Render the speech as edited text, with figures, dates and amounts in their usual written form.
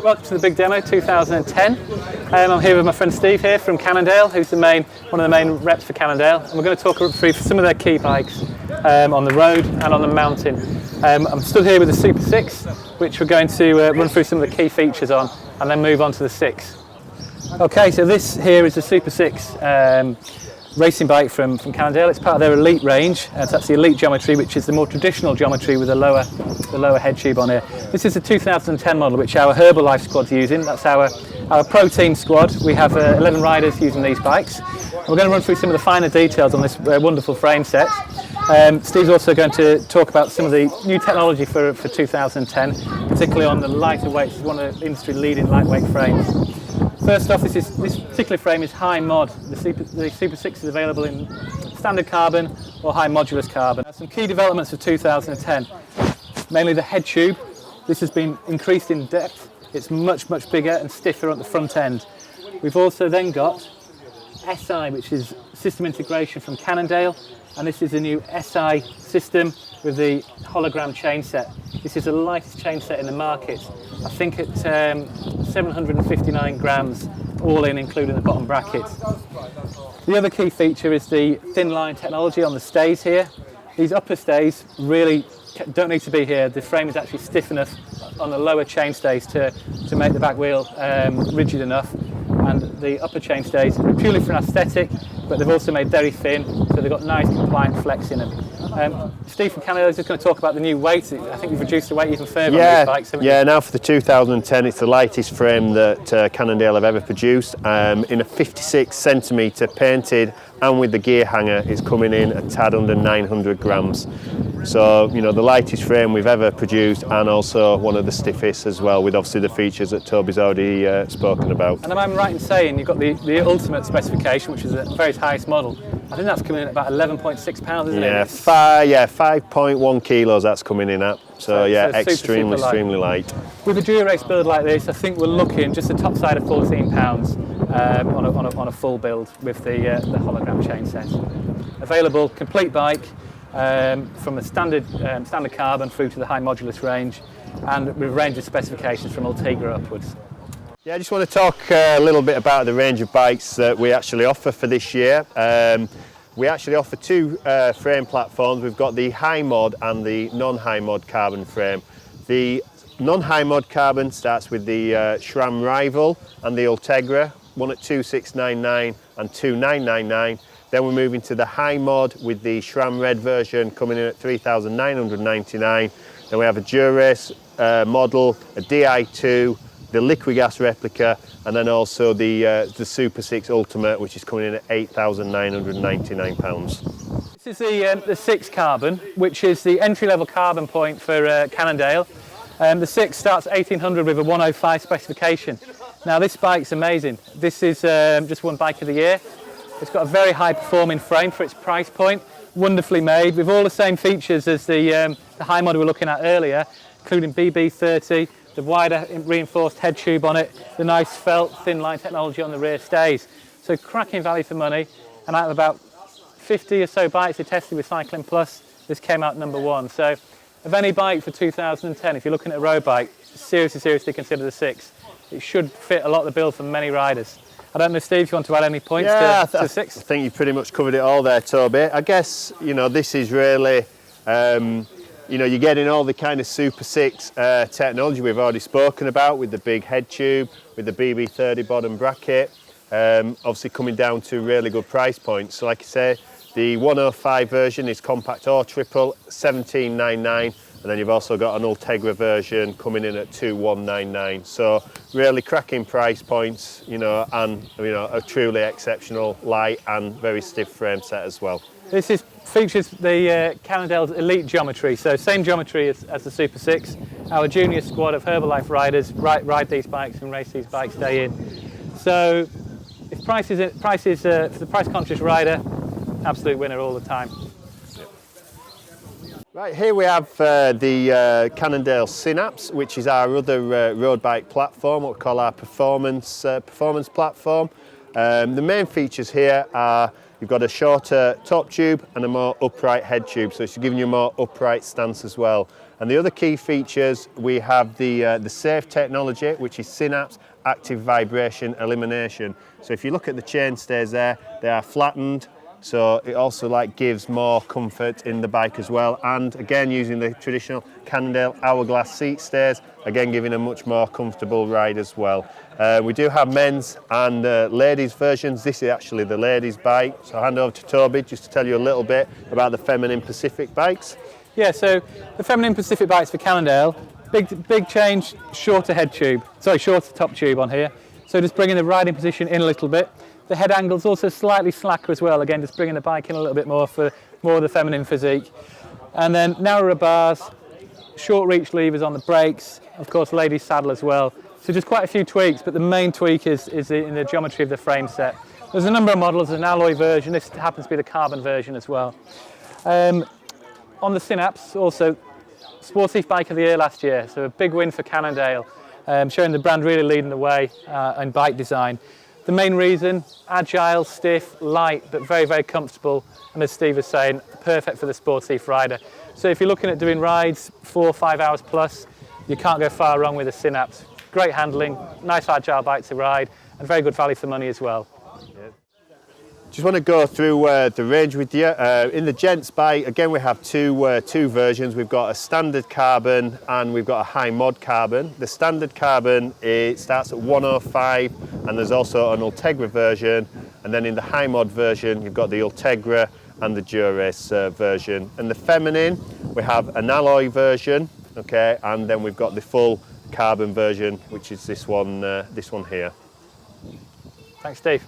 Welcome to the big demo 2010. I'm here with my friend Steve here from Cannondale, who's one of the main reps for Cannondale, and we're going to talk through some of their key bikes on the road and on the mountain. I'm stood here with the Super 6, which we're going to run through some of the key features on, and then move on to the 6. Okay, so this here is the Super 6 racing bike from Cannondale. It's part of their Elite range. That's the Elite geometry, which is the more traditional geometry with the lower head tube on here. This is a 2010 model, which our Herbalife squad's using. That's our pro team squad. We have 11 riders using these bikes. We're going to run through some of the finer details on this wonderful frame set. Steve's also going to talk about some of the new technology for 2010, particularly on the lighter weights. It's one of the industry leading lightweight frames. First off, this particular frame is high mod. The Super 6 is available in standard carbon or high modulus carbon. Some key developments of 2010, mainly the head tube. This has been increased in depth. It's much bigger and stiffer at the front end. We've also then got SI, which is system integration from Cannondale, and this is a new SI system with the hologram chain set. This is the lightest chain set in the market. I think at 759 grams, all in, including the bottom bracket. The other key feature is the thin line technology on the stays here. These upper stays really don't need to be here. The frame is actually stiff enough on the lower chain stays to make the back wheel rigid enough. And the upper chain stays purely for an aesthetic, but they've also made very thin, so they've got nice compliant flex in them. Steve from Cannondale is just going to talk about the new weight. I think you've reduced the weight even further on these bikes, haven't you? Yeah, now for the 2010, it's the lightest frame that Cannondale have ever produced. In a 56 centimetre painted and with the gear hanger, it's coming in a tad under 900 grams. So, you know, the lightest frame we've ever produced, and also one of the stiffest as well, with obviously the features that Toby's already spoken about. And am I right in saying you've got the ultimate specification, which is the very highest model? I think that's coming in at about 11.6 pounds, isn't it? Yeah, 5.1 kilos that's coming in at. So yeah, extremely light. With a Dura-Race build like this, I think we're looking just the top side of 14 pounds on a full build with the hologram chain set. Available complete bike from the standard carbon through to the high modulus range, and with a range of specifications from Ultegra upwards. Yeah, I just want to talk a little bit about the range of bikes that we actually offer for this year. We actually offer two frame platforms. We've got the high mod and the non-high mod carbon frame. The non-high mod carbon starts with the SRAM Rival and the Ultegra, one at 2699 and 2999. Then we're moving to the high mod with the SRAM Red version coming in at 3999. Then we have a Dura-Race model, a Di2, the liquid gas replica, and then also the Super 6 Ultimate, which is coming in at £8,999. This is the 6 carbon, which is the entry-level carbon point for Cannondale. The 6 starts at 1800 with a 105 specification. Now this bike's amazing. This is just won Bike of the Year. It's got a very high-performing frame for its price point, wonderfully made, with all the same features as the high model we were looking at earlier, including BB30, the wider reinforced head tube on it, the nice felt thin line technology on the rear stays. So cracking value for money, and out of about 50 or so bikes we tested with Cycling Plus, this came out #1. So of any bike for 2010, if you're looking at a road bike, seriously consider the 6. It should fit a lot of the bill for many riders. I don't know, Steve, if you want to add any points to 6? I think you've pretty much covered it all there, Toby. I guess, you know, this is really, you know, you're getting all the kind of Super 6 technology we've already spoken about, with the big head tube, with the BB30 bottom bracket, obviously coming down to really good price points. So like I say, the 105 version is compact or triple, 1799, and then you've also got an Ultegra version coming in at 2199. So really cracking price points, you know, and you know, a truly exceptional light and very stiff frame set as well. This features the Cannondale's Elite geometry, so same geometry as the Super 6. Our junior squad of Herbalife riders ride these bikes and race these bikes day in. So if price is for the price conscious rider, absolute winner all the time. Right, here we have the Cannondale Synapse, which is our other road bike platform, what we call our performance platform. The main features here are you've got a shorter top tube and a more upright head tube, so it's giving you a more upright stance as well. And the other key features, we have the safe technology, which is Synapse active vibration elimination. So if you look at the chainstays there, they are flattened, so it also gives more comfort in the bike as well. And again, using the traditional Cannondale hourglass seat stays, again giving a much more comfortable ride as well. We do have men's and ladies versions. This is actually the ladies bike. So I'll hand over to Toby just to tell you a little bit about the Feminine Pacific bikes. Yeah, so the Feminine Pacific bikes for Cannondale, big change, shorter top tube on here. So just bringing the riding position in a little bit. The head angle's also slightly slacker as well, again just bringing the bike in a little bit more for more of the feminine physique. And then narrower bars, short reach levers on the brakes, of course ladies saddle as well. So just quite a few tweaks, but the main tweak is in the geometry of the frame set. There's a number of models, there's an alloy version, this happens to be the carbon version as well. On the Synapse, also Sportive Bike of the Year last year, so a big win for Cannondale, showing the brand really leading the way in bike design. The main reason, agile, stiff, light, but very, very comfortable, and as Steve was saying, perfect for the sportive rider. So if you're looking at doing rides 4 or 5 hours plus, you can't go far wrong with the Synapse. Great handling, nice agile bike to ride, and very good value for money as well. Just want to go through the range with you. In the gents bike, again we have two versions. We've got a standard carbon and we've got a high mod carbon. The standard carbon, it starts at 105, and there's also an Ultegra version, and then in the high mod version you've got the Ultegra and the Durace version. And the feminine, we have an alloy version, okay, and then we've got the full carbon version, which is this one here. Thanks, Steve.